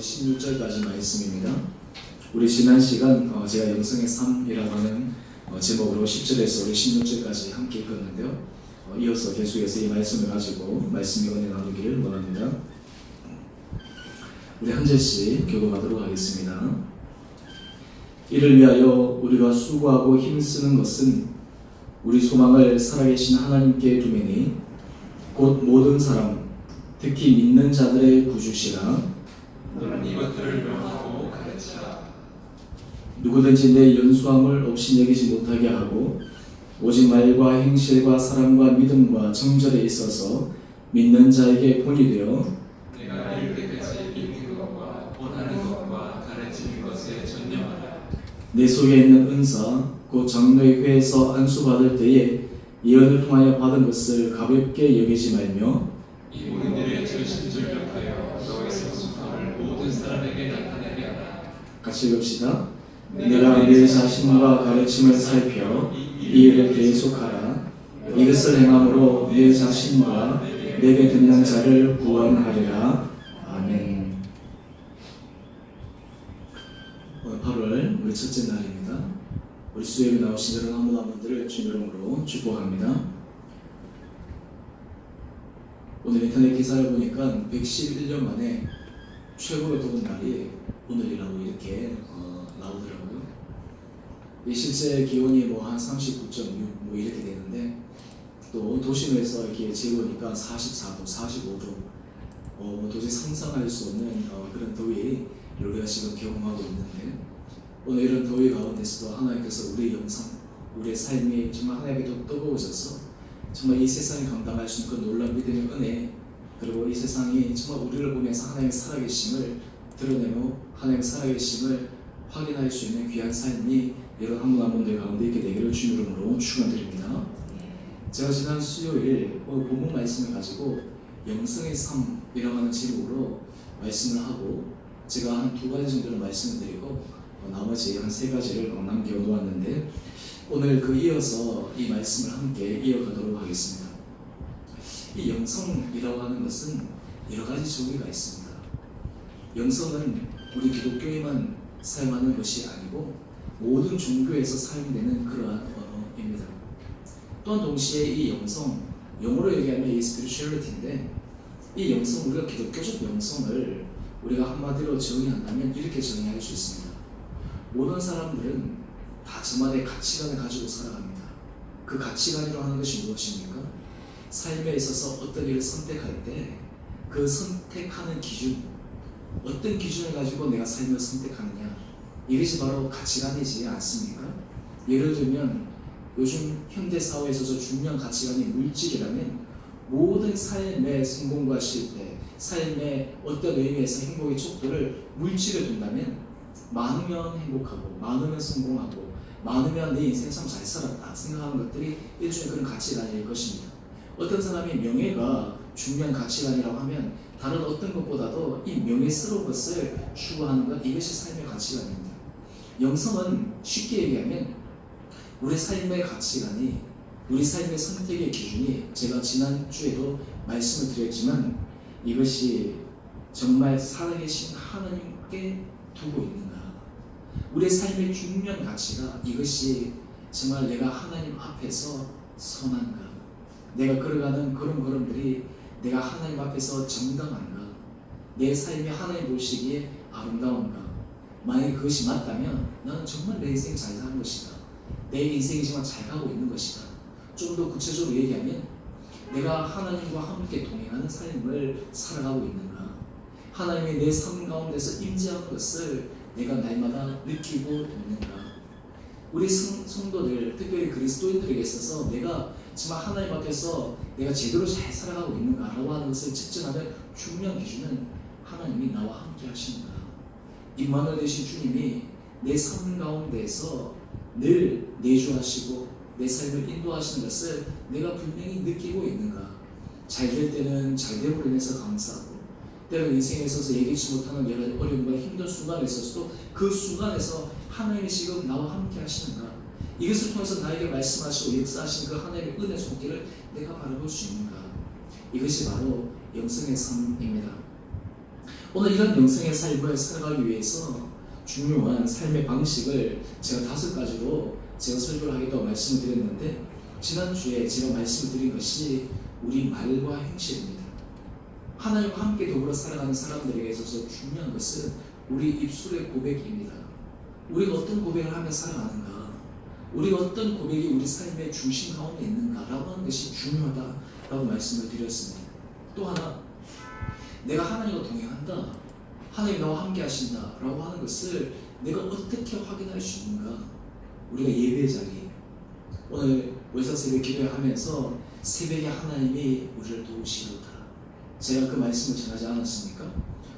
16절까지 말씀입니다. 우리 지난 시간 제가 영성의 삶이라고 하는 제목으로 10절에서 우리 16절까지 함께 읽었는데요. 이어서 계속해서 이 말씀을 가지고 말씀의 은혜 나누기를 원합니다. 우리 한 절씩 교독하도록 하겠습니다. 이를 위하여 우리가 수고하고 힘쓰는 것은 우리 소망을 살아계신 하나님께 두매니 곧 모든 사람 특히 믿는 자들의 구주시라. 너는 이것들을 명하고 가르치라. 누구든지 내 연수함을 없이 여기지 못하게 하고 오직 말과 행실과 사랑과 믿음과 정절에 있어서 믿는 자에게 본이 되어 내가 이를 때까지 믿는 것과 원하는 것과 가르치는 것에 전념하라. 내 속에 있는 은사 곧 장로의 회에서 안수받을 때에 예언을 통하여 받은 것을 가볍게 여기지 말며 이 모든 일에 절실절력하여 너의 성숙함을 모든 사람에게 나타내게 하라. 같이 읽읍시다. 내가 내 자신과 가르침을 살펴 이 일을 계속하라. 이것을 행함으로 내 자신과 내게 듣는 자를 구원하리라. 아멘. 오늘 8월 우리 첫째 날입니다. 우리 수요일에 나오신 여러분 한 분 한 분들을 주님 이름으로 축복합니다. 오늘 인터넷 기사를 보니까 111년 만에 최고로 더운 날이 오늘이라고 이렇게 나오더라고요. 이 실제 기온이 한 39.6 이렇게 되는데 또 도심에서 이렇게 재보니까 44도, 45도 도저히 상상할 수 없는 그런 더위 우리가 지금 경험하고 있는데 오늘 이런 더위 가운데서도 하나님께서 우리의 영성, 우리의 삶이 정말 하나님께 더 뜨거워져서 정말 이 세상이 감당할 수 있는 그 놀라운 믿음의 은혜, 그리고 이 세상이 정말 우리를 보면서 하나님의 살아계심을 드러내며 하나님의 살아계심을 확인할 수 있는 귀한 삶이 여러분 한 분 한 분들 가운데 있게 되기를 주님 이름으로 축원드립니다. 제가 지난 수요일 본문 말씀을 가지고 영성의 삶이라고 하는 제목으로 말씀을 하고 제가 한 2가지 정도를 말씀을 드리고 나머지 한 3가지를 남겨놓았는데 오늘 그 이어서 이 말씀을 함께 이어가도록 하겠습니다. 이 영성이라고 하는 것은 여러 가지 종류가 있습니다. 영성은 우리 기독교에만 사용하는 것이 아니고 모든 종교에서 사용되는 그러한 언어입니다. 또한 동시에 이 영성, 영어로 얘기하면 이 spirituality인데 이 영성, 우리가 기독교적 영성을 우리가 한마디로 정의한다면 이렇게 정의할 수 있습니다. 모든 사람들은 다 저만의 가치관을 가지고 살아갑니다. 그 가치관이라고 하는 것이 무엇입니까? 삶에 있어서 어떤 일을 선택할 때 그 선택하는 기준, 어떤 기준을 가지고 내가 삶을 선택하느냐, 이것이 바로 가치관이지 않습니까? 예를 들면 요즘 현대사회에서 중요한 가치관이 물질이라면 모든 삶의 성공과 실패, 삶의 어떤 의미에서 행복의 척도를 물질에 둔다면 많으면 행복하고 많으면 성공하고 많으면 내 인생 참 잘 살았다 생각하는 것들이 일종의 그런 가치관일 것입니다. 어떤 사람이 명예가 중요한 가치관이라고 하면 다른 어떤 것보다도 이 명예스러운 것을 추구하는 것, 이것이 삶의 가치관입니다. 영성은 쉽게 얘기하면 우리 삶의 가치관이, 우리 삶의 선택의 기준이, 제가 지난주에도 말씀을 드렸지만 이것이 정말 살아계신 하나님께 두고 있는가, 우리의 삶의 중요한 가치가 이것이 정말 내가 하나님 앞에서 선한가, 내가 걸어가는 그런 걸음들이 내가 하나님 앞에서 정당한가, 내 삶이 하나님 보시기에 아름다운가. 만약에 그것이 맞다면 나는 정말 내 인생 잘 사는 것이다, 내 인생이 정말 잘 가고 있는 것이다. 좀 더 구체적으로 얘기하면 내가 하나님과 함께 동행하는 삶을 살아가고 있는가, 하나님이 내 삶 가운데서 임재하는 것을 내가 날마다 느끼고 있는가. 우리 성도들, 특별히 그리스도인들에게 있어서 내가 정말 하나님 앞에서 내가 제대로 잘 살아가고 있는가라고 하는 것을 측정하는 중요한 기준은 하나님이 나와 함께 하시는가, 임마누엘 되신 주님이 내 삶 가운데에서 늘 내주하시고 내 삶을 인도하시는 것을 내가 분명히 느끼고 있는가. 잘 될 때는 잘 됨으로 인해서 감사하고, 때로는 인생에 있어서 예기치 못하는 여러 어려움과 힘든 순간에 있어서도 그 순간에서 하나님이 지금 나와 함께 하시는가, 이것을 통해서 나에게 말씀하시고 역사하신 그 하나님의 은혜 손길을 내가 바라볼 수 있는가. 이것이 바로 영성의 삶입니다. 오늘 이런 영생의 삶을 살아가기 위해서 중요한 삶의 방식을 제가 5가지로 제가 설교를 하겠다고 말씀을 드렸는데, 지난주에 제가 말씀을 드린 것이 우리 말과 행실입니다. 하나님과 함께 더불어 살아가는 사람들에게 있어서 중요한 것은 우리 입술의 고백입니다. 우리가 어떤 고백을 하며 살아가는가, 우리가 어떤 고백이 우리 삶의 중심 가운데 있는가라고 하는 것이 중요하다라고 말씀을 드렸습니다. 또 하나, 내가 하나님과 동행한다, 하나님 나와 함께 하신다 라고 하는 것을 내가 어떻게 확인할 수 있는가? 우리가 예배 자리, 오늘 월사새벽 기도하면서 새벽에 하나님이 우리를 도우시리로다, 제가 그 말씀을 전하지 않았습니까?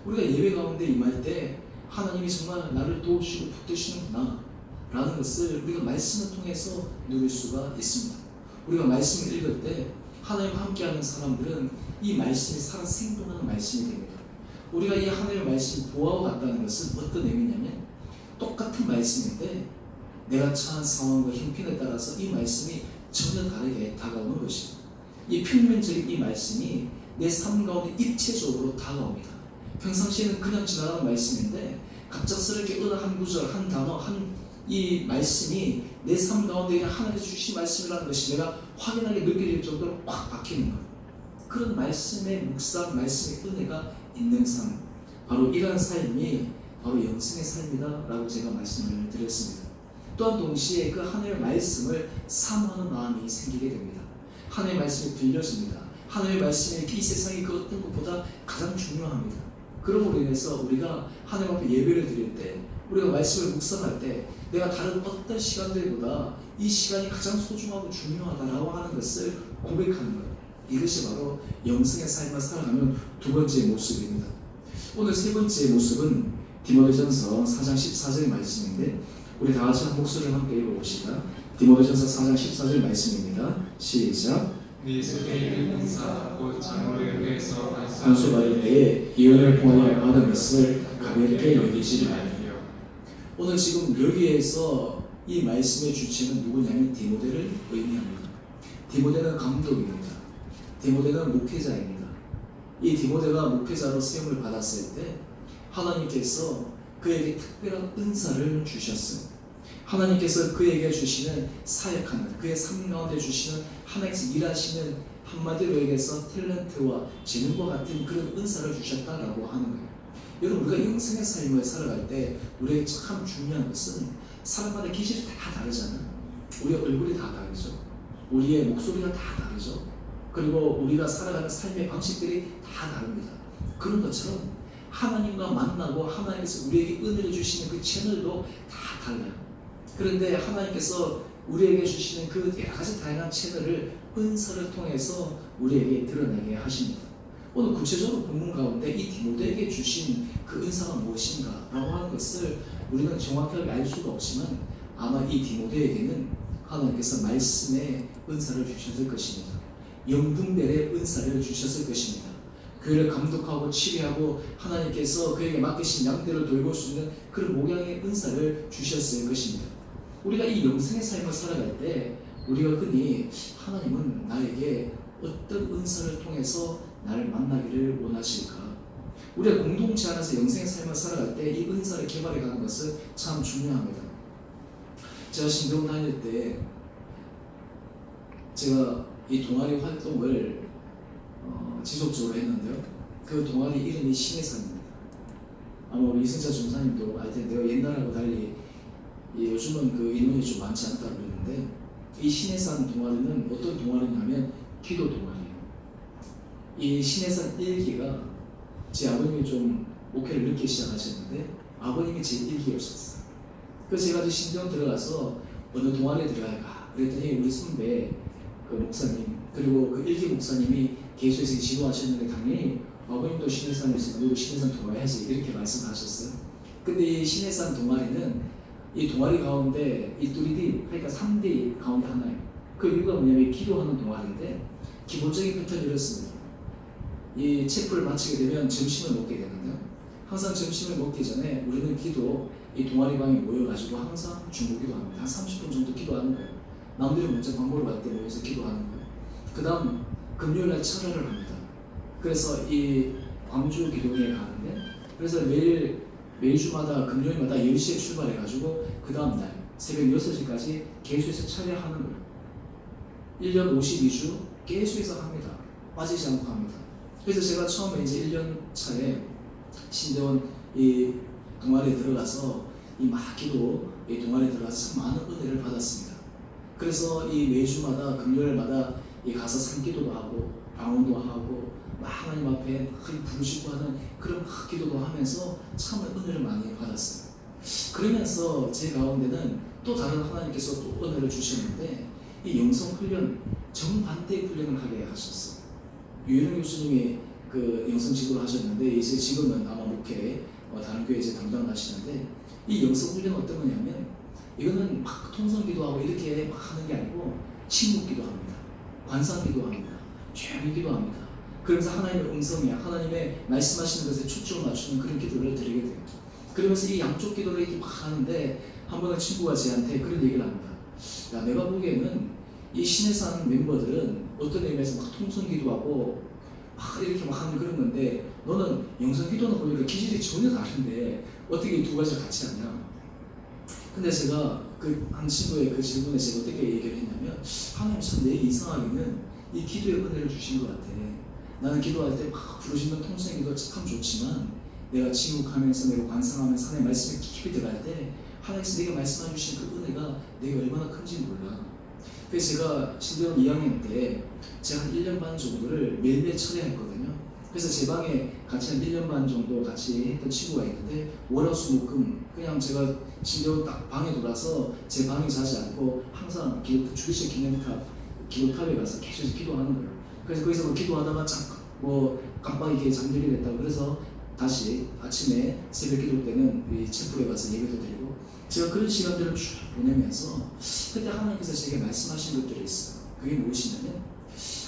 우리가 예배 가운데 임할 때 하나님이 정말 나를 도우시고 붙드시는구나 라는 것을 우리가 말씀을 통해서 누릴 수가 있습니다. 우리가 말씀을 읽을 때 하나님과 함께하는 사람들은 이 말씀이 살아 생동하는 말씀이 됩니다. 우리가 이 하나님의 말씀을 보아와 같다는 것은 어떤 의미냐면, 똑같은 말씀인데 내가 처한 상황과 형편에 따라서 이 말씀이 전혀 다르게 다가오는 것입니다. 이 평면적인 이 말씀이 내 삶 가운데 입체적으로 다가옵니다. 평상시에는 그냥 지나가는 말씀인데 갑작스럽게 어느 한 구절, 한 단어, 이 말씀이 내 삶 가운데 하나님께서 주신 말씀이라는 것이 내가 확연하게 느껴질 정도로 꽉 박히는 것, 그런 말씀의 묵상, 말씀의 은혜가 있는 삶, 바로 이러한 삶이 바로 영생의 삶이다 라고 제가 말씀을 드렸습니다. 또한 동시에 그 하나님의 말씀을 사모하는 마음이 생기게 됩니다. 하나님의 말씀이 들려집니다. 하나님의 말씀이 이 세상의 그 어떤 것보다 가장 중요합니다. 그러므로 인해서 우리가 하나님 앞에 예배를 드릴 때, 우리가 말씀을 묵상할 때 내가 다른 어떤 시간들보다 이 시간이 가장 소중하고 중요하다라고 하는 것을 고백하는 것, 이것이 바로 영생의 삶을 살아가는 2번째 모습입니다. 오늘 3번째 모습은 디모데전서 4장 14절 말씀인데, 우리 다 같이 한 목소리를 함께 읽어봅시다. 디모데전서 4장 14절 말씀입니다. 시작. 네 속에 있는 은사 곧 장로에 의해서 안수받을 때에 예언을 통하여 받은 것을 가볍게 여기지 말며. 오늘 지금 여기에서 이 말씀의 주체는 누구냐면 디모데를 의미합니다. 디모데는 감독입니다. 디모데는 목회자입니다. 이 디모데가 목회자로 세움을 받았을 때 하나님께서 그에게 특별한 은사를 주셨어요. 하나님께서 그에게 주시는 사역하는, 그의 삶 가운데 주시는 하나님께서 일하시는, 한마디로 얘기해서 탤런트와 재능과 같은 그런 은사를 주셨다라고 하는 거예요. 여러분, 우리가 영생의 삶을 살아갈 때 우리에게 참 중요한 것은 사람마다 기질이 다 다르잖아요. 우리의 얼굴이 다 다르죠. 우리의 목소리가 다 다르죠. 그리고 우리가 살아가는 삶의 방식들이 다 다릅니다. 그런 것처럼 하나님과 만나고 하나님께서 우리에게 은혜를 주시는 그 채널도 다 달라요. 그런데 하나님께서 우리에게 주시는 그 여러 가지 다양한 채널을 은사를 통해서 우리에게 드러나게 하십니다. 오늘 구체적으로 본문 가운데 이 디모데에게 주신 그 은사가 무엇인가 라고 하는 것을 우리는 정확하게 알 수가 없지만, 아마 이 디모데에게는 하나님께서 말씀의 은사를 주셨을 것입니다. 영분별의 은사를 주셨을 것입니다. 그를 감독하고 치료하고 하나님께서 그에게 맡기신 양떼를 돌볼 수 있는 그런 모양의 은사를 주셨을 것입니다. 우리가 이 영생의 삶을 살아갈 때 우리가 흔히 하나님은 나에게 어떤 은사를 통해서 나를 만나기를 원하실까? 우리가 공동체 안에서 영생의 삶을 살아갈 때 이 은사를 개발해가는 것은 참 중요합니다. 제가 신경 다닐 때 제가 이 동아리 활동을 지속적으로 했는데요. 그 동아리 이름이 신해산입니다. 아마 우리 이승자 중사님도 알 텐데요. 옛날하고 달리 요즘은 그 인원이 좀 많지 않다고 그러는데, 이 신해산 동아리는 어떤 동아리냐면 기도 동아리예요. 이 신해산 1기가 제 아버님이 좀 목회를 늦게 시작하셨는데 아버님이 제 1기였었어요. 그래서 제가 신경 들어가서 어느 동아리에 들어갈까 그랬더니 우리 선배 그 목사님, 그리고 그 1기 목사님이 계수에서 지도하셨는데 당연히 아버님도 신해산에서 너도 신해산 동아리 하지 이렇게 말씀하셨어요. 근데 이 신해산 동아리는 이 동아리 가운데 이 3D, 그러니까 3D 가운데 하나예요. 그 이유가 뭐냐면 기도하는 동아리인데 기본적인 패턴이 이렇습니다. 이 체프를 마치게 되면 점심을 먹게 되는데요. 항상 점심을 먹기 전에 우리는 이 동아리 방에 모여가지고 항상 중보기도 합니다. 한 30분 정도 기도하는 거예요. 남들이 먼저 밥 먹으러 갈 때 모여서 기도하는 거예요. 그 다음 금요일날 철회를 합니다. 그래서 이 광주 기도회에 가는데 그래서 매주마다 금요일마다 10시에 출발해가지고 그 다음날 새벽 6시까지 계속해서 촬영하는 거예요. 1년 52주 계속해서 합니다. 빠지지 않고 합니다. 그래서 제가 처음에 이제 1년 차에 신대원 이 동아리에 들어가서 이 기도 이 동아리에 들어가서 참 많은 은혜를 받았습니다. 그래서 이 매주마다 금요일마다 이 가서 산기도도 하고 방언도 하고 막 하나님 앞에 부르시고 하는 그런 기도도 하면서 참 은혜를 많이 받았어요. 그러면서 제 가운데는 또 다른 하나님께서 또 은혜를 주셨는데 이 영성 훈련 정반대의 훈련을 하게 하셨어요. 유일한 교수님이 그 영성 지도를 하셨는데 이제 지금은 아마 목회 다른 교회 이제 담당을 하시는데 이 영성 훈련은 어떤 거냐면 이거는 막 통성 기도하고 이렇게 막 하는 게 아니고 침묵 기도합니다. 관상 기도합니다. 조용히 기도합니다. 그러면서 하나님의 음성이야 하나님의 말씀하시는 것에 초점을 맞추는 그런 기도를 드리게 돼요. 그러면서 이 양쪽 기도를 이렇게 막 하는데 한 번은 친구가 저한테 그런 얘기를 합니다. 야, 내가 보기에는 이 신해산 멤버들은 어떤 의미에서 막 통성 기도하고 막 이렇게 막 하는 그런 건데 너는 영성 기도는 보니까 기질이 전혀 다른데 어떻게 이 두 가지를 같이 하냐. 근데 제가 그 한 친구의 그 질문에 제가 어떻게 얘기를 했냐면 하나님 참 내 이상하게는 이 기도의 은혜를 주신 것 같아. 나는 기도할 때 막 부르시는 통성 기도 참 좋지만 내가 침묵하면서 내가 관상하면서 하나님 말씀에 깊이 들어갈 때 하나님께서 내가 말씀해 주신 그 은혜가 내가 얼마나 큰지 몰라. 그래서 제가 신대원 2학년 때 제가 한 1년 반 정도를 매일매일 철야했거든요. 그래서 제 방에 같이 한 1년 반 정도 같이 했던 친구가 있는데 월화수목금 그냥 제가 신대원 딱 방에 들어와서 제 방에 자지 않고 항상 주기식 기도탑에 가서 계속 기도하는 거예요. 그래서 거기서 뭐 기도하다가 깜빡이 이렇게 잠들게 됐다고 그래서 다시 아침에 새벽 기도 때는 이 챔프에 가서 예배도 드리고 제가 그런 시간들을 쭉 보내면서 그때 하나님께서 제게 말씀하신 것들이 있어요. 그게 무엇이냐면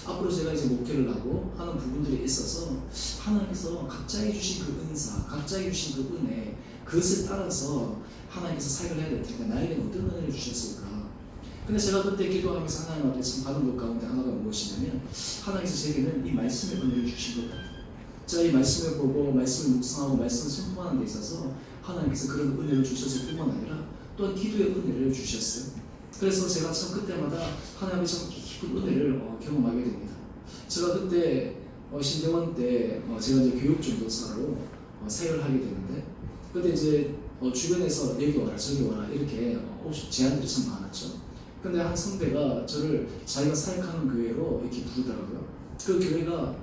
앞으로 제가 이제 목회를 하고 하는 부분들이 있어서 하나님께서 각자에게 주신 그 은사, 각자에게 주신 그 은혜 그것을 따라서 하나님께서 사역을 해야 될 텐데 나에게는 어떤 은혜를 주셨을까. 근데 제가 그때 기도하면서 하나님 앞에 참 받은 것 가운데 하나가 무엇이냐면 하나님께서 제게는 이 말씀의 은혜를 주신 것 같아요. 제가 이 말씀을 보고 말씀을 묵상하고 말씀을 선포하는 데 있어서 하나님께서 그런 은혜를 주셨을 뿐만 아니라 또한 기도의 은혜를 주셨어요. 그래서 제가 참 그때마다 하나님의 참 깊은 은혜를 경험하게 됩니다. 제가 그때 신대원 때 제가 이제 교육전도사로 사역을 하게 되는데 그때 이제 주변에서 여기 와라 저기 와라 이렇게 제안들이 참 많았죠. 근데 한 선배가 저를 자기가 사역하는 교회로 이렇게 부르더라고요. 그 교회가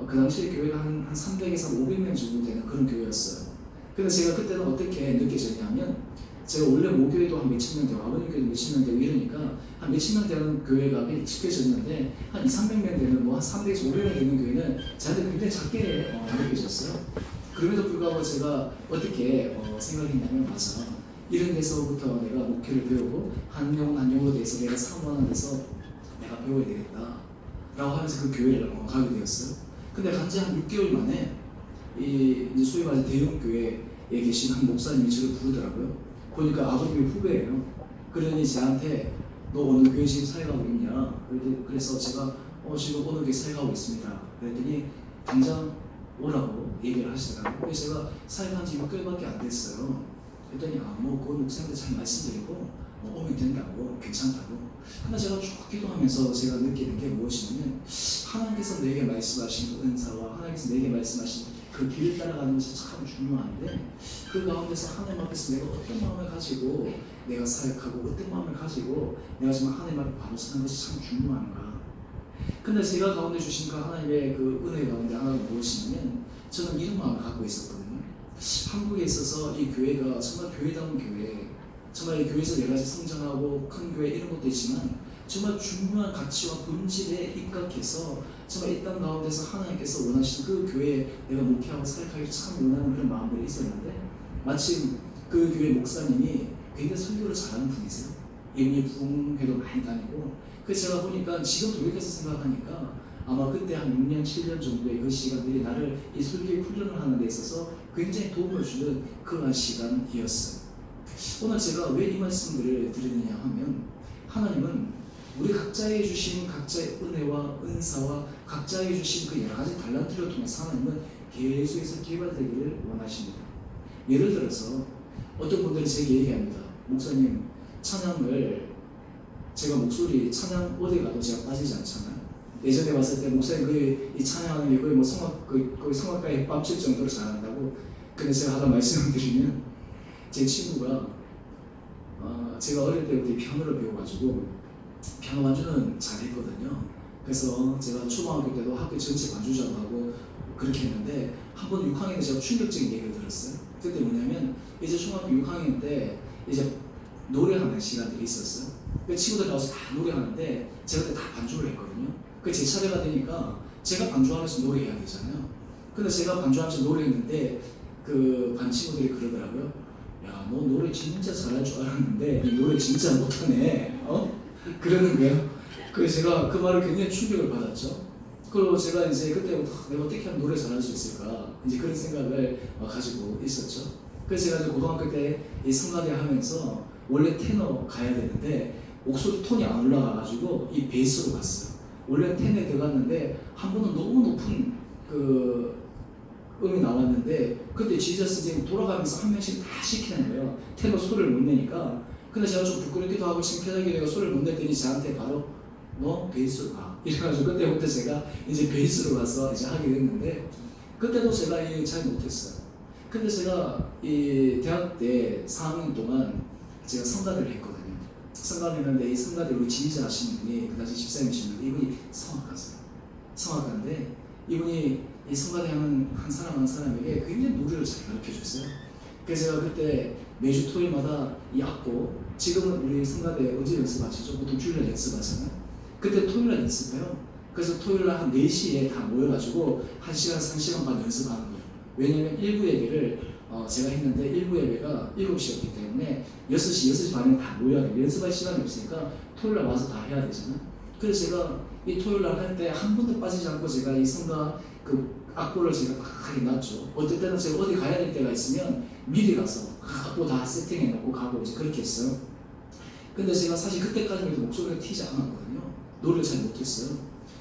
그 당시에 교회가 한 300에서 500명 정도 되는 그런 교회였어요. 근데 제가 그때는 어떻게 느껴졌냐면 제가 원래 모교회도 한 몇천 명 되고 아버님 교회도 몇천 명 되고 이러니까 한 몇천 명 되는 교회가 익숙해졌는데 한 2, 300명 되는 한 300에서 500명 되는 교회는 저한테 굉장히 작게 느껴졌어요. 그럼에도 불구하고 제가 어떻게 생각했냐면 맞아. 이런 데서부터 내가 목회를 배우고 한 영으로 돼서 내가 사모하는 데서 내가 배워야 되겠다 라고 하면서 그 교회를 가게 되었어요. 근데 간지 한 6개월 만에 이제 소위 말해 대형 교회에 계신 한 목사님이 저를 부르더라고요. 보니까 아버님의 후배예요. 그러니 저한테 너 오늘 교회 지금 사역하고 있냐? 그래서 제가 지금 오늘 교회 사역하고 있습니다. 그랬더니 당장 오라고 얘기를 하시더라고요. 그래서 제가 사역한 지 6개월밖에 안 됐어요. 그랬더니 그 목사님한테 잘 말씀드리고 오면 된다고 괜찮다고. 근데 제가 쭉 기도하면서 제가 느끼는 게 무엇이냐면 하나님께서 내게 말씀하신 은사와 하나님께서 내게 말씀하신 그 길을 따라가는 것이 참 중요한데 그 가운데서 하나님 앞에서 내가 어떤 마음을 가지고 내가 사역하고 어떤 마음을 가지고 내가 정말 하나님 앞에 바로 서는 것이 참 중요한가. 근데 제가 가운데 주신 그 하나님의 그 은혜 가운데 하나가 무엇이냐면 저는 이런 마음을 갖고 있었거든요. 한국에 있어서 이 교회가 정말 교회다운 교회, 정말 이 교회에서 여러 가지 성장하고 큰 교회 이런 것도 있지만 정말 중요한 가치와 본질에 입각해서 정말 이 땅 가운데서 하나님께서 원하시는 그 교회에 내가 목회하고 사역하기 참 원하는 그런 마음들이 있었는데 마침 그 교회 목사님이 굉장히 설교를 잘하는 분이세요. 이분이 부흥회도 많이 다니고 그래서 제가 보니까 지금 돌이켜서 생각하니까 아마 그때 한 6년, 7년 정도의 그 시간들이 나를 이 설교의 훈련을 하는 데 있어서 굉장히 도움을 주는 그러한 시간이었어요. 오늘 제가 왜 이 말씀들을 드리느냐 하면 하나님은 우리 각자에게 주신 각자의 은혜와 은사와 각자에게 주신 그 여러 가지 달란트를 통해서 하나님은 계속해서 개발되기를 원하십니다. 예를 들어서 어떤 분들이 제게 얘기합니다. 목사님, 찬양을 제가 목소리 찬양 어디 가도 제가 빠지지 않잖아요. 예전에 봤을 때 목사님 거의 이 찬양하는 게 거의 뭐 거의 성악가의 뺨칠 정도로 잘한다고. 근데 제가 하다 말씀을 드리면 제 친구가 제가 어릴 때부터 피아노를 배워가지고 피아노 반주는 잘했거든요. 그래서 제가 초등학교 때도 학교 전체 반주자도 하고 그렇게 했는데 한 번 6학년 때 제가 충격적인 얘기를 들었어요. 그때 뭐냐면 이제 중학교 6학년 때 이제 노래하는 시간들이 있었어요. 그 친구들 나와서 다 노래하는데 제가 그때 다 반주를 했거든요. 그 제 차례가 되니까 제가 반주하면서 노래해야 되잖아요. 근데 제가 반주하면서 노래했는데 그 반 친구들이 그러더라고요. 야, 너 노래 진짜 잘할 줄 알았는데 이 노래 진짜 못하네. 그러는 거예요. 그래서 제가 그 말을 굉장히 충격을 받았죠. 그리고 제가 이제 그때 내가 어떻게 하면 노래 잘할 수 있을까 이제 그런 생각을 가지고 있었죠. 그래서 제가 이제 고등학교 때 이 성가대 하면서 원래 테너 가야 되는데 목소리 톤이 안 올라가가지고 이 베이스로 갔어요. 원래 텐에 들어갔는데 한 번은 너무 높은 그 음이 나왔는데 그때 지저스 선생님 돌아가면서 한 명씩 다 시키는 거예요. 테너 소리를 못 내니까. 근데 제가 좀 부끄럽기도 하고 창피하게 되고 소리를 못 냈더니 저한테 바로 너 베이스로 가. 이래가지고 그때부터 제가 이제 베이스로 가서 이제 하게 됐는데 그때도 제가 잘 못했어요. 근데 제가 이 대학 때 4학년 동안 제가 성가대를 했거든요. 성가대 했는데 이 성가대 우리 지휘자 하시는 분이 그 당시 집사님이셨는데 이분이 성악가세요. 성악가인데 이분이 이 성가대 하는 한 사람 한 사람에게 굉장히 노래를 잘 가르쳐 줬어요. 그래서 제가 그때 매주 토요일마다 이 악보, 지금은 우리 성가대 어제 연습하시죠? 보통 주일날 연습하잖아요. 그때 토요일날 연습해요. 그래서 토요일날 한 4시에 다 모여가지고 1시간, 3시간 반 연습하는 거예요. 왜냐면 1부 예배를 제가 했는데 1부 예배가 7시였기 때문에 6시 반에 다 모여야 돼요. 연습할 시간이 없으니까 토요일날 와서 다 해야 되잖아요. 그래서 제가 이 토요일날 할 때 한 번도 빠지지 않고 제가 이 성가 그 악보를 제가 딱 해놨죠. 어떨 때는 제가 어디 가야 될 때가 있으면 미리 가서 악보 다 세팅해 놓고 가고 이제 그렇게 했어요. 근데 제가 사실 그때까지는 목소리가 튀지 않았거든요. 노래를 잘 못했어요.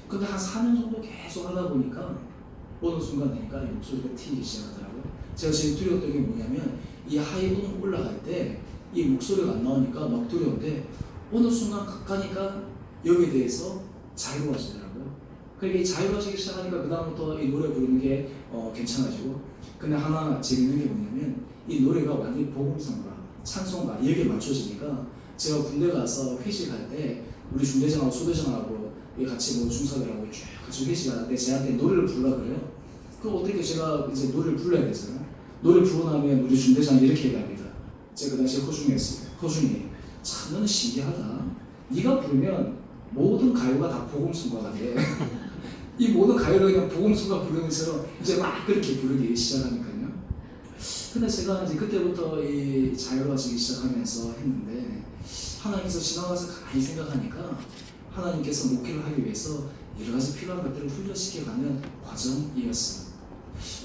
근데 한 4년 정도 계속 하다 보니까 어느 순간 되니까 이 목소리가 튀기 시작하더라고요. 제가 지금 두려웠던 게 뭐냐면 이 하이톤 올라갈 때 이 목소리가 안 나오니까 막 두려운데 어느 순간 가니까 여기에 대해서 자유로워지더라고요. 그러니까 이 자유로워지기 시작하니까 그 다음부터 이 노래 부르는 게 괜찮아지고. 근데 하나 재밌는 게 뭐냐면 이 노래가 완전히 복음성과 찬송가 여기에 맞춰지니까 제가 군대 가서 회식할 때 우리 중대장하고 소대장하고 같이 뭐 중사들하고 쭉 같이 회식하는데 저한테 노래를 부르라 그래요. 그럼 어떻게 제가 이제 노래를 불러야 되잖아요. 노래 부르고 나면 우리 중대장이 이렇게 얘기합니다. 제가 그 당시에 호중이었어요. 호중이 참 너는 신기하다. 네가 부르면 모든 가요가 다 복음성가가 돼. 이 모든 가요를 그냥 복음성가 부르는 것처럼 이제 막 그렇게 부르기 시작하니까요. 근데 제가 이제 그때부터 이 자유로워지기 시작하면서 했는데 하나님께서 지나가서 가만히 생각하니까 하나님께서 목회를 하기 위해서 여러 가지 필요한 것들을 훈련시켜가는 과정이었어요.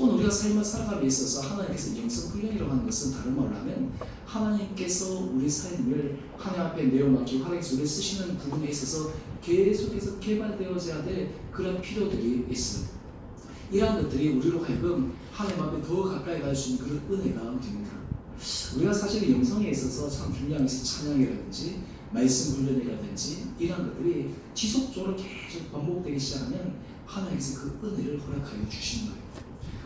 오늘 우리가 삶을 살아감에 있어서 하나님께서 영성 훈련이라고 하는 것은 다른 말로 하면 하나님께서 우리 삶을 하나님 앞에 내어맡기고 하나님께서 우리를 쓰시는 부분에 있어서 계속해서 개발되어져야 될 그런 필요들이 있어요. 이러한 것들이 우리로 하여금 하나님 앞에 더 가까이 갈 수 있는 그런 은혜가 됩니다. 우리가 사실 영성에 있어서 참 중요한 것은 찬양이라든지 말씀 훈련이라든지 이러한 것들이 지속적으로 계속 반복되기 시작하면 하나님께서 그 은혜를 허락하여 주시는 거예요.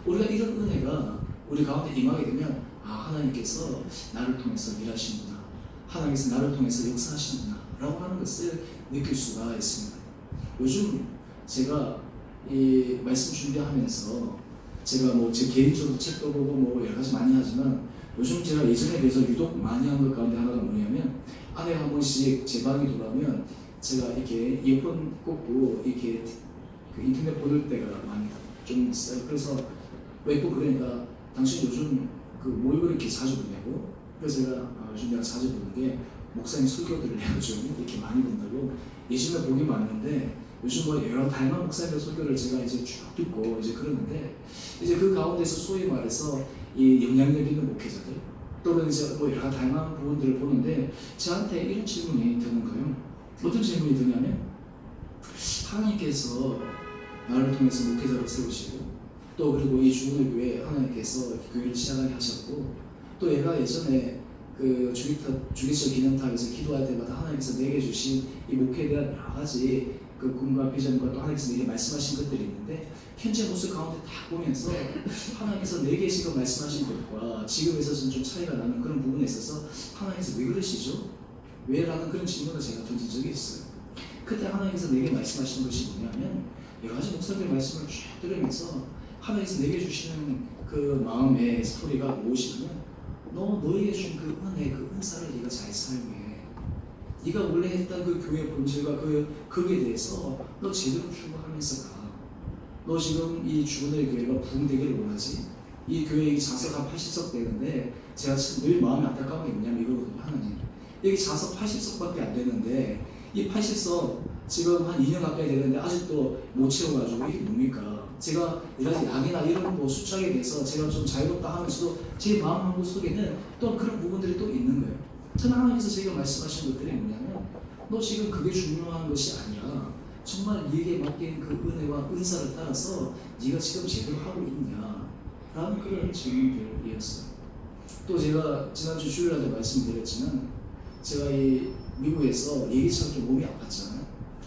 우리가 이런 은혜가 우리 가운데 임하게 되면 하나님께서 나를 통해서 일하시는구나, 하나님께서 나를 통해서 역사하시는구나 라고 하는 것을 느낄 수가 있습니다. 요즘 제가 이 말씀 준비하면서 제가 뭐 제 개인적으로 책도 보고 뭐 여러 가지 많이 하지만 요즘 제가 예전에 비해서 유독 많이 한 것 가운데 하나가 뭐냐면 안에 한 번씩 제 방에 돌아오면 제가 이렇게 이어폰 꽂고 이렇게 그 인터넷 보낼 때가 많이 좀 있어요. 그래서 왜 또 그러니까 당신 요즘 그 뭘 그렇게 자주 보냐고. 그래서 제가 요즘 내가 자주 보는 게 목사님 설교들을 내가 좀 이렇게 많이 본다고. 예전에 보기 많은데 요즘 뭐 여러 다양한 목사님의 설교를 제가 이제 쭉 듣고 이제 그러는데 이제 그 가운데서 소위 말해서 이 영향력 있는 목회자들 또는 이제 뭐 여러 다양한 부분들을 보는데 저한테 이런 질문이 드는 거예요. 어떤 질문이 드냐면 하나님께서 나를 통해서 목회자로 세우시고 또 그리고 이 주문의 교회 하나님께서 교회를 시작하게 하셨고, 또 얘가 예전에 그 주기철 기념탑에서 기도할 때마다 하나님께서 내게 주신 이 목회에 대한 여러 가지 그 꿈과 비전과 또 하나님께서 내게 말씀하신 것들이 있는데, 현재 모습 가운데 다 보면서 하나님께서 내게 지금 말씀하신 것과 지금에서는 좀 차이가 나는 그런 부분에 있어서 하나님께서 왜 그러시죠? 왜? 라는 그런 질문을 제가 던진 적이 있어요. 그때 하나님께서 내게 말씀하신 것이 뭐냐면, 여러 가지 목사들의 말씀을 쭉 들으면서 하나님께서 내게 주시는 그 마음의 스토리가 무엇이냐면, 너에게 준 그 은혜, 그 은사를 네가 잘 사용해. 네가 원래 했던 그 교회 본질과 그에 대해서 너 제대로 추구하면서 가. 너 지금 이 주은의 교회가 부흥되기를 원하지? 이 교회 자석 한 80석 되는데, 제가 늘 마음이 안타까운 게 뭐냐면 이거거든요. 하나님, 여기 자석 80석밖에 안 되는데 이 80석 지금 한 2년 가까이 되는데 아직도 못 채워가지고 이게 뭡니까? 제가 이런 양이나 이런 뭐 수작에 대해서 제가 좀 자유롭다 하면서도 제 마음 한구 속에는 또 그런 부분들이 또 있는 거예요. 그러나 하나님께서 제가 말씀하신 것들이 뭐냐면, 너 지금 그게 중요한 것이 아니라 정말 네게 맡긴 그 은혜와 은사를 따라서 네가 지금 제대로 하고 있냐? 라는 그런 질문들이었어요. 또 제가 지난주 주일날도 말씀드렸지만, 제가 이 미국에서 예기치 않게 몸이 아팠잖아요.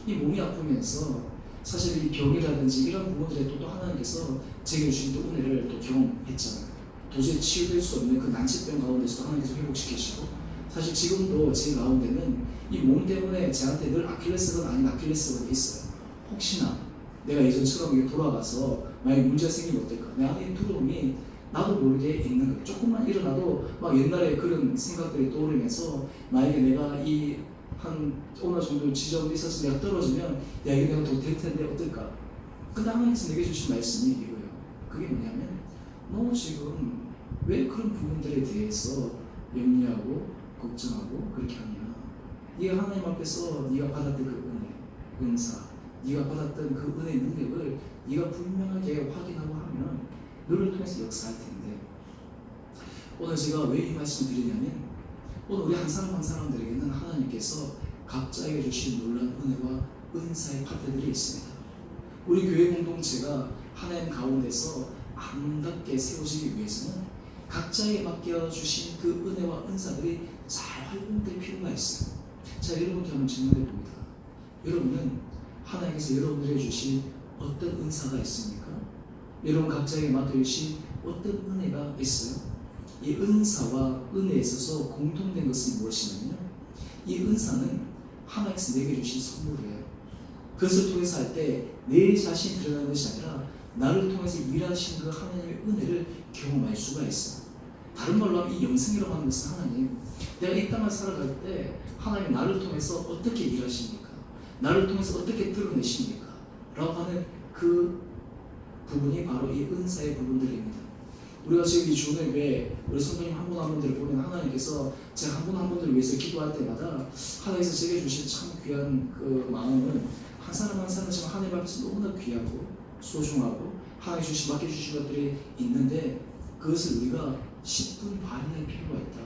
이 몸이 아프면서 사실 이 병이라든지 이런 부분들에 또 하나님께서 제게 주신 또 은혜를 또 경험했잖아요. 도저히 치유될 수 없는 그 난치병 가운데서도 하나님께서 회복시키시고, 사실 지금도 제 가운데는 이 몸 때문에 저한테 늘 아킬레스건 아닌 아킬레스건이 있어요. 혹시나 내가 예전처럼 이게 돌아가서 만약에 문제가 생기면 어떨까? 내 안에 두려움이 나도 모르게 있는 거예요. 조금만 일어나도 막 옛날에 그런 생각들이 떠오르면서, 만약에 내가 이 한 어느 정도 지점이 있어서 내가 떨어지면 야, 이게 내가 더 될 텐데 어떨까? 근데 하나님께서 내게 주신 말씀이 이거예요. 그게 뭐냐면, 너 지금 왜 그런 부분들에 대해서 염려하고 걱정하고 그렇게 하냐? 네가 하나님 앞에서 네가 받았던 그 은혜, 은사, 네가 받았던 그 은혜의 능력을 네가 분명하게 확인하고 하면 너를 통해서 역사할 텐데, 오늘 제가 왜 이 말씀을 드리냐면, 오늘 우리 한 사람 한 사람들에게는 하나님께서 각자에게 주신 놀라운 은혜와 은사의 파트들이 있습니다. 우리 교회 공동체가 하나님 가운데서 아름답게 세워지기 위해서는 각자에게 맡겨주신 그 은혜와 은사들이 잘 활용될 필요가 있어요. 자, 여러분께 한번 질문해 봅니다. 여러분은 하나님께서 여러분들에게 주신 어떤 은사가 있습니까? 여러분 각자에게 맡겨주신 어떤 은혜가 있어요? 이 은사와 은혜에 있어서 공통된 것은 무엇이냐면요, 이 은사는 하나님께서 내게 주신 선물이에요. 그것을 통해서 할 때 내 자신이 드러나는 것이 아니라 나를 통해서 일하신 그 하나님의 은혜를 경험할 수가 있어요. 다른 말로 하면 이 영생이라고 하는 것은 하나님, 내가 이 땅을 살아갈 때 하나님 나를 통해서 어떻게 일하십니까? 나를 통해서 어떻게 드러내십니까? 라고 하는 그 부분이 바로 이 은사의 부분들입니다. 우리가 지금 이 주는 왜 우리 성도님 한 분 한 분들을 보면 하나님께서 제가 한 분 한 분들을 위해서 기도할 때마다 하나님께서 제게 주신 참 귀한 그 마음은, 한 사람 한 사람 지금 하나님 앞에서 너무나 귀하고 소중하고 하나님 맡겨주신 것들이 있는데, 그것을 우리가 10분 발휘할 필요가 있다.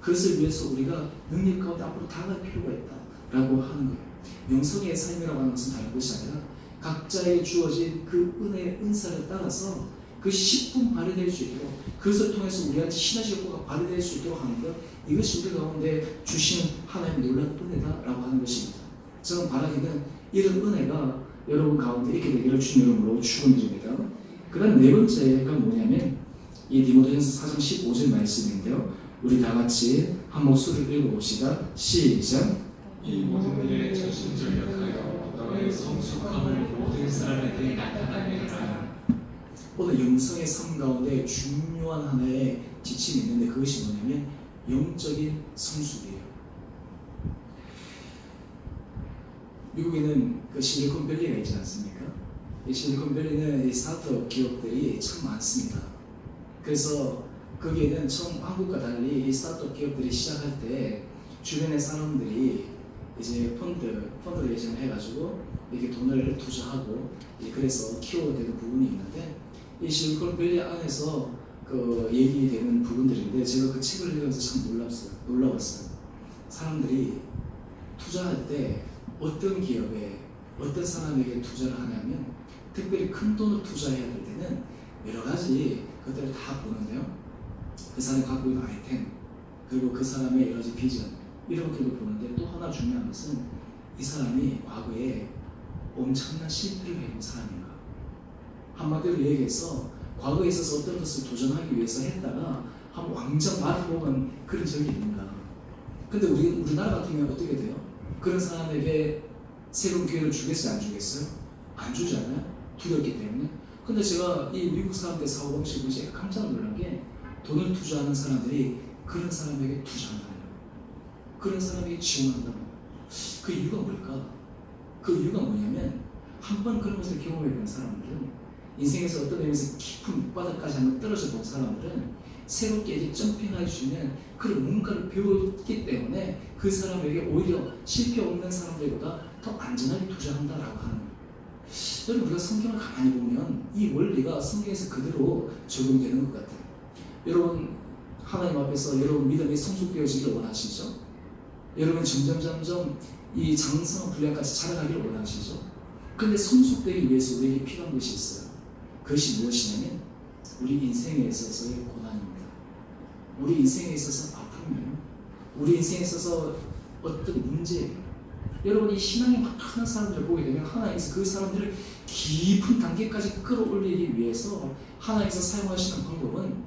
그것을 위해서 우리가 능력 가운데 앞으로 다가갈 필요가 있다 라고 하는 거예요. 영성의 삶이라고 하는 것은 다른 것이 아니라 각자에게 주어진 그 은혜의 은사를 따라서 그 10분 발휘될 수 있도록, 그것을 통해서 우리한테 시너지 효과가 발휘될 수 있도록 하는 것, 이것이 우리 가운데 주신 하나님의 놀라운 은혜다라고 하는 것입니다. 저는 바라기는 이런 은혜가 여러분 가운데 있게 되기를 주님 이름으로 축원드립니다. 그 다음 네 번째가 뭐냐면, 이 디모데전서 4장 15절 말씀인데요, 우리 다 같이 한 목소리를 읽어봅시다. 시작. 이 모든 일에 전심전력하여 너의 성숙함을 모든 사람에게 나타나게 하라. 오늘 영성의 삶 가운데 중요한 하나의 지침이 있는데, 그것이 뭐냐면 영적인 성숙이에요. 미국에는 그 실리콘밸리가 있지 않습니까? 이 실리콘밸리는 이 스타트업 기업들이 참 많습니다. 그래서 거기에는 처음 한국과 달리 이 스타트업 기업들이 시작할 때 주변의 사람들이 이제 펀드 레이징을 해가지고 이렇게 돈을 투자하고, 그래서 키워되는 부분이 있는데, 이 실리콘밸리 안에서 그 얘기되는 부분들인데, 제가 그 책을 읽으면서 참 놀라웠어요. 사람들이 투자할 때 어떤 기업에 어떤 사람에게 투자를 하냐면, 특별히 큰 돈을 투자해야 될 때는 여러 가지 것들을 다 보는데요. 그 사람이 갖고 있는 아이템, 그리고 그 사람의 여러 가지 비전, 이런 것들도 보는데 또 하나 중요한 것은 이 사람이 과거에 엄청난 실패를 해본 사람인가. 한마디로 얘기해서 과거에 있어서 어떤 것을 도전하기 위해서 했다가 한 완전 말아먹은 그런 적이 있는가. 근데 우리나라 같은 경우는 어떻게 돼요? 그런 사람에게 새로운 기회를 주겠어요? 안 주겠어요? 안 주잖아요? 두렵기 때문에. 근데 제가 이 미국 사람들 사고방식을 보고 제가 깜짝 놀란 게 돈을 투자하는 사람들이 그런 사람에게 투자한다는 거예요. 그런 사람에게 지원한다는 거예요. 그 이유가 뭘까? 그 이유가 뭐냐면 한 번 그런 것을 경험해본 사람들은 인생에서 어떤 의미에서 깊은 밑바닥까지 한번 떨어져 본 사람들은 새롭게 이제 점핑할 수 있는 그런 뭔가를 배웠기 때문에 그 사람에게 오히려 실패 없는 사람들보다 더 안전하게 투자한다라고 하는 거예요. 여러분, 우리가 성경을 가만히 보면 이 원리가 성경에서 그대로 적용되는 것 같아요. 여러분, 하나님 앞에서 여러분 믿음이 성숙되어지기를 원하시죠? 여러분 점점 이 장성한 분량까지 자라가기를 원하시죠? 근데 성숙되기 위해서 우리에게 필요한 것이 있어요. 그것이 무엇이냐면 우리 인생에 있어서의 고난입니다. 우리 인생에 있어서 아픔이에요. 우리 인생에 있어서 어떤 문제예요. 여러분이 신앙이 막 하는 사람들을 보게 되면 하나님께서 그 사람들을 깊은 단계까지 끌어올리기 위해서 하나님께서 사용하시는 방법은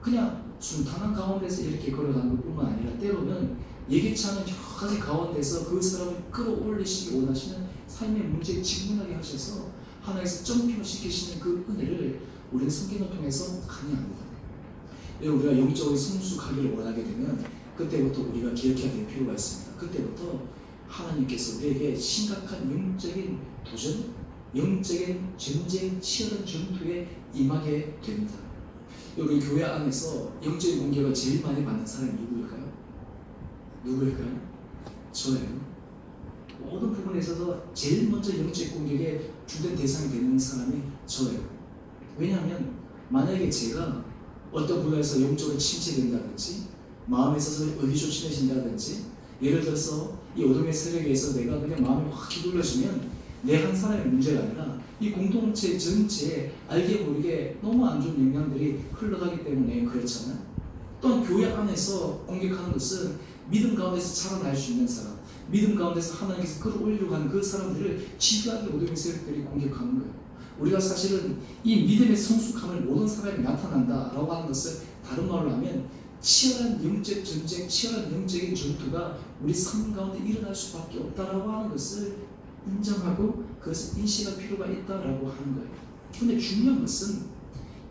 그냥 순탄한 가운데서 이렇게 걸어가는 것뿐만 아니라 때로는 예기치 않은 여러 가지 가운데서 그 사람을 끌어올리시기 원하시는 삶의 문제에 직면하게 하셔서 하나님께서 점핑을 시키시는 그 은혜를 우리는 성경을 통해서 강의합니다. 여러분, 우리가 영적으로 성숙하기를 원하게 되면 그때부터 우리가 기억해야 될 필요가 있습니다. 그때부터 하나님께서 우리에게 심각한 영적인 도전, 영적인 전쟁, 치열한 전투에 임하게 됩니다. 여러분, 교회 안에서 영적인 공격을 제일 많이 받는 사람이 누구일까요? 누구일까요? 저예요. 모든 부분에 있어서 제일 먼저 영적 공격에 주된 대상이 되는 사람이 저예요. 왜냐하면 만약에 제가 어떤 분야에서 영적으로 침체된다든지 마음에 있어서 의기소침해진다든지 예를 들어서 이 어둠의 세력에서 내가 그냥 마음이 확 휘둘러지면 내 한 사람의 문제가 아니라 이 공동체 전체에 알게 모르게 너무 안 좋은 영향들이 흘러가기 때문에 그렇잖아요. 또한 교회 안에서 공격하는 것은 믿음 가운데서 자라날 수 있는 사람, 믿음 가운데서 하나님께서 끌어올리려고 하는 그 사람들을 집요하게 어둠의 세력들이 공격하는 거예요. 우리가 사실은 이 믿음의 성숙함을 모든 사람이 나타난다라고 하는 것을 다른 말로 하면 치열한 영적 전쟁, 치열한 영적인 전투가 우리 삶 가운데 일어날 수밖에 없다라고 하는 것을 인정하고 그것을 인식할 필요가 있다라고 하는 거예요. 그런데 중요한 것은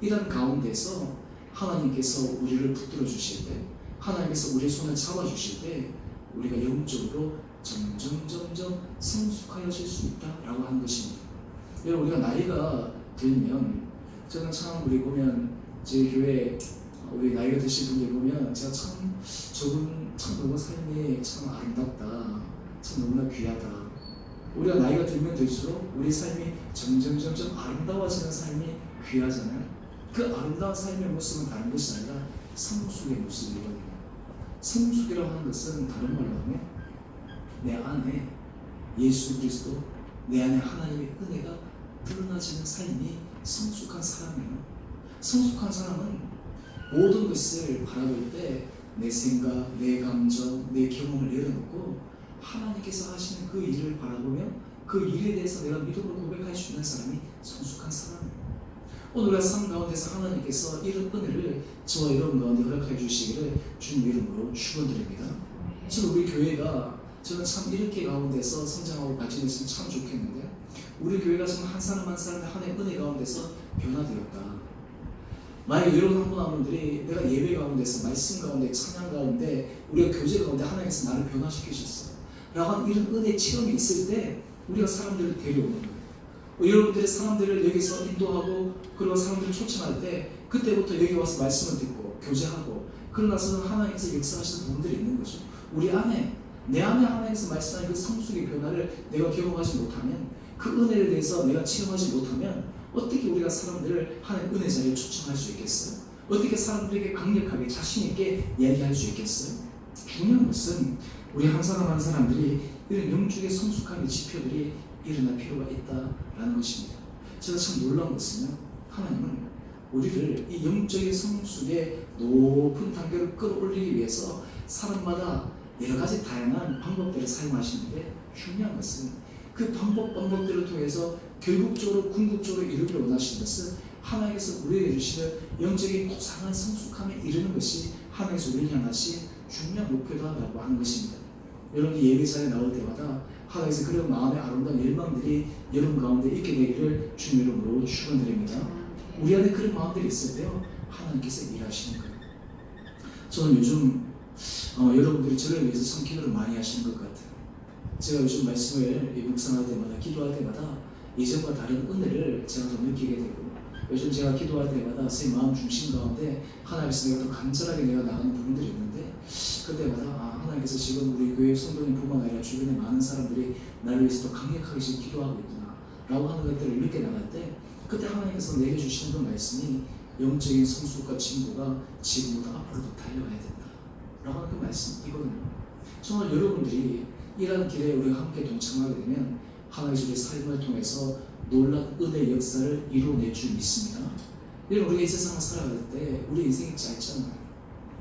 이런 가운데서 하나님께서 우리를 붙들어 주실 때, 하나님께서 우리의 손을 잡아 주실 때 우리가 영적으로 점점 성숙하여질 수 있다라고 하는 것입니다. 여러분, 우리가 나이가 들면 저는 참 우리 보면 제 교회 우리 나이가 드신 분들 보면 제가 저분 참 너무 삶이 참 아름답다, 참 너무나 귀하다. 우리가 나이가 들면 들수록 우리 삶이 점점 아름다워지는 삶이 귀하잖아요. 그 아름다운 삶의 모습은 다른 것이 아니라 성숙의 모습이거든요. 성숙이라고 하는 것은 다른 말로 하면 내 안에 예수 그리스도, 내 안에 하나님의 은혜가 드러나지는 삶이 성숙한 사람이에요. 성숙한 사람은 모든 것을 바라볼 때 내 생각, 내 감정, 내 경험을 내려놓고 하나님께서 하시는 그 일을 바라보며 그 일에 대해서 내가 믿음으로 고백할 수 있는 사람이 성숙한 사람이에요. 오늘 우리가 삶 가운데서 하나님께서 이런 은혜를 저와 여러분 가운데 허락해 주시기를 주님 이름으로 축원드립니다. 지금 우리 교회가 저는 참 이렇게 가운데서 성장하고 발전했으면 참 좋겠는데 우리 교회가 지금 한 사람 한 사람의 하나의 은혜 가운데서 변화되었다. 만약에 여러분 한 분 한 분들이 내가 예배 가운데서 말씀 가운데 찬양 가운데 우리가 교제 가운데 하나님께서 나를 변화시키셨어 라고 하는 이런 은혜 체험이 있을 때 우리가 사람들을 데려오는 거예요. 여러분들의 사람들을 여기서 인도하고 그리고 사람들을 초청할 때 그때부터 여기 와서 말씀을 듣고 교제하고 그러고 나서는 하나님께서 역사하시는 부분들이 있는 거죠. 우리 안에 내 안에 하나님께서 말씀하신 그 성숙의 변화를 내가 경험하지 못하면 그 은혜에 대해서 내가 체험하지 못하면 어떻게 우리가 사람들을 하나님 은혜 자리에 초청할 수 있겠어요? 어떻게 사람들에게 강력하게 자신 있게 이야기할 수 있겠어요? 중요한 것은 우리 한 사람 한 사람들이 이런 영적의 성숙함의 지표들이 일어날 필요가 있다라는 것입니다. 제가 참 놀라운 것은요, 하나님은 우리를 이 영적인 성숙의 높은 단계로 끌어올리기 위해서 사람마다 여러 가지 다양한 방법들을 사용하시는데 중요한 것은 그 방법들을 통해서 결국적으로 궁극적으로 이루기를 원하시는 것은 하나님께서 우리에게 주시는 영적인 고상한 성숙함에 이르는 것이 하나님께서 우리를 향하신 중요한 목표다라고 하는 것입니다. 여러분이 예배자에 나올 때마다 하나님께서 그런 마음의 아름다운 열망들이 여러분 가운데 있게 되기를 주님 이름으로 축원드립니다. 우리 안에 그런 마음들이 있을 때요 하나님께서 일하시는 거예요. 저는 요즘 여러분들이 저를 위해서 참 기도를 많이 하시는 것 같아요. 제가 요즘 말씀을 묵상할 때마다 기도할 때마다 예전과 다른 은혜를 제가 더 느끼게 되고 요즘 제가 기도할 때마다 제 마음 중심 가운데 하나님께서 내가 더 간절하게 내가 나가는 부분들이 있는데 그때마다 하나님께서 지금 우리 교회 성도님뿐만 아니라 주변에 많은 사람들이 나를 위해서 더 강력하게 지금 기도하고 있구나 라고 하는 것들을 느껴 나갈 때 그때 하나님께서 내게 주시는 그 말씀이 영적인 성숙과 진보가 지금보다 앞으로도 달려가야 된다 라고 하는 그 말씀이거든요. 정말 여러분들이 이러한 길에 우리가 함께 동참하게 되면 하나님께서 우리 삶을 통해서 놀라운 은혜의 역사를 이루어낼 줄 믿습니다. 여러분 우리가 이 세상을 살아갈 때 우리 인생이 짧잖아요.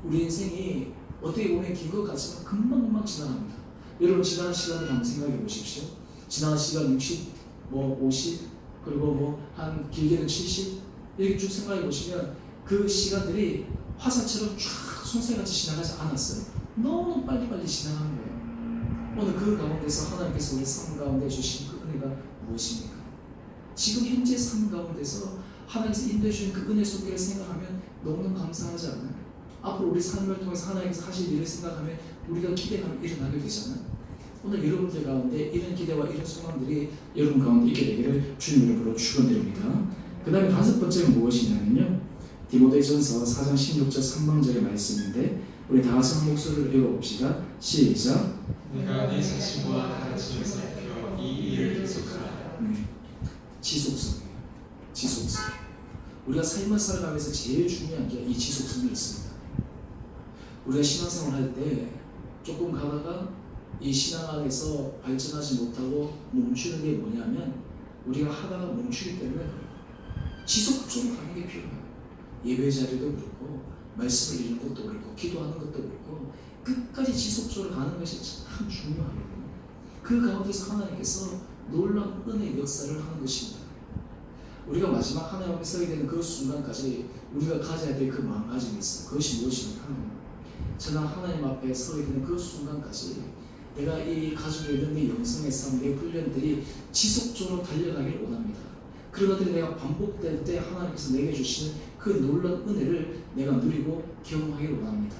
우리 인생이 어떻게 보면 긴 것 같지만 금방금방 지나갑니다. 여러분 지난 시간을 한번 생각해 보십시오. 지난 시간 60, 50 그리고 한 길게는 70 이렇게 쭉 생각해 보시면 그 시간들이 화살처럼 쫙 손살같이 지나가지 않았어요. 너무 빨리빨리 지나간 거예요. 오늘 그 가운데서 하나님께서 우리 삶 가운데 주신 그 은혜가 무엇입니까? 지금 현재 삶 가운데서 하나님께서 인도해 주신 그 은혜 속에를 생각하면 너무너무 감사하지 않나요? 앞으로 우리 삶을 통해서 하나님께서 하실 일을 생각하면 우리가 기대감이 일어나게 되잖아요. 오늘 여러분들 가운데 이런 기대와 이런 소망들이 여러분 가운데 있게 되기를 주님 이름으로 축원드립니다. 그 다음에 다섯 번째는 무엇이냐면요, 디모데전서 4장 16절 3방절의 말씀인데 우리 다 같이 한 목소리를 읽어봅시다. 시작. 내가 네 자신과 가르침을 살펴 이 일을 계속하라. 지속성이에요. 지속성. 우리가 삶을 살아가면서 제일 중요한 게 이 지속성이 있습니다. 우리가 신앙생활 할 때 조금 가다가 이 신앙 안에서 발전하지 못하고 멈추는 게 뭐냐면 우리가 하다가 멈추기 때문에 지속적으로 가는 게 필요해요. 예배 자리도 그렇고 말씀을 읽는 것도 그렇고 기도하는 것도 그렇고 끝까지 지속적으로 가는 것이 참 중요하거든요. 그 가운데서 하나님께서 놀라운 은혜의 역사를 하는 것입니다. 우리가 마지막 하나님 앞에 서게 되는 그 순간까지 우리가 가져야 될 그 마음가짐이 있어요. 그것이 무엇입니까? 저는 하나님 앞에 서게 되는 그 순간까지 내가 이 가족에 있는 내 영성의 삶, 내 훈련들이 지속적으로 달려가길 원합니다. 그런 것들이 내가 반복될 때 하나님께서 내게 주시는 그 놀라운 은혜를 내가 누리고 경험하길 원합니다.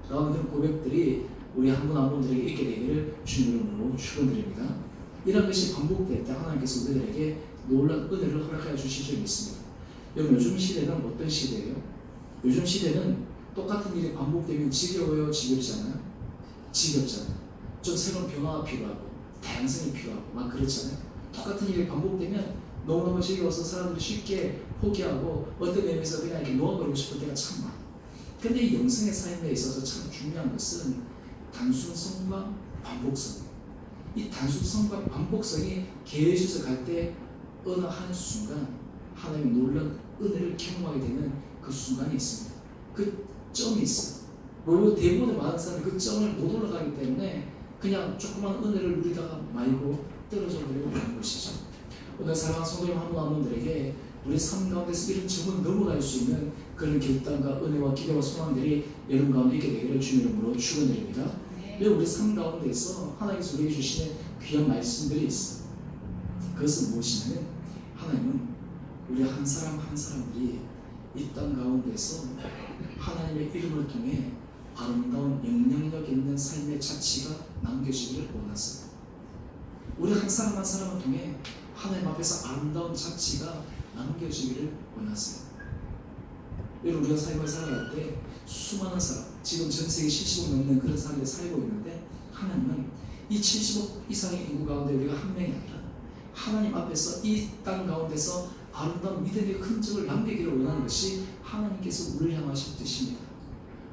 라는 그런 고백들이 우리 한 분 한 분들에게 있게 되기를 주님 이름으로 축원드립니다. 이런 것이 반복될 때 하나님께서 우리들에게 놀라운 은혜를 허락하여 주실 줄 믿습니다. 여러분 요즘 시대는 어떤 시대예요? 요즘 시대는 똑같은 일이 반복되면 지겨워요? 지겹지 않아요? 지겹잖아요. 좀 새로운 변화가 필요하고 다양성이 필요하고 막 그렇잖아요. 똑같은 일이 반복되면 너무너무 지겨워서 사람들이 쉽게 포기하고 어떤 의미에서 그냥 이렇게 놓아버리고 싶을 때가 참 많아요. 근데 이 영성의 삶에 있어서 참 중요한 것은 단순성과 반복성이에요. 이 단순성과 반복성이 계속해서 갈 때 어느 한 순간 하나님의 놀라운 은혜를 경험하게 되는 그 순간이 있습니다. 그 점이 있어요. 뭐 대부분의 많은 사람이 그 점을 못 올라가기 때문에 그냥 조그만 은혜를 누리다가 말고 떨어져 버리고 하는 것이죠. 오늘 사랑하는 성도님 한 분 한 분들에게 우리 삶 가운데서 이런 점을 넘어갈 수 있는 그런 결단과 은혜와 기대와 소망들이 여러분 가운데 있게 되기를 주님 이름으로 축원드립니다. 우리 삶 가운데서 하나님께서 우리에게 주시는 귀한 말씀들이 있어요. 그것은 무엇이냐면 하나님은 우리 한 사람 한 사람들이 이 땅 가운데서 하나님의 이름을 통해 아름다운 영향력 있는 삶의 자취가 남겨지기를 원하세요. 우리 한 사람 한 사람을 통해 하나님 앞에서 아름다운 자취가 남겨지기를 원하세요. 여러분 우리가 삶을 살아갈 때 수많은 사람, 지금 전 세계 70억 넘는 그런 사람들이 살고 있는데 하나님은 이 70억 이상의 인구 가운데 우리가 한 명이 아니라 하나님 앞에서 이 땅 가운데서 아름다운 믿음의 흔적을 남기기를 원하는 것이 하나님께서 우리를 향하신 뜻입니다.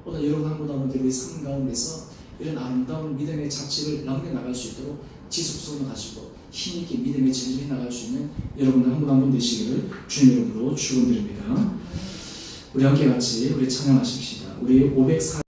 오늘 여러분 한 분 한 분들이 삶 가운데서 이런 아름다운 믿음의 자취를 남겨나갈 수 있도록 지속성을 가지고 힘있게 믿음의 전진해 나갈 수 있는 여러분들 한 분 한 분 되시기를 주님 이름으로 축원드립니다. 우리 함께 같이 우리 찬양하십시다. 우리 504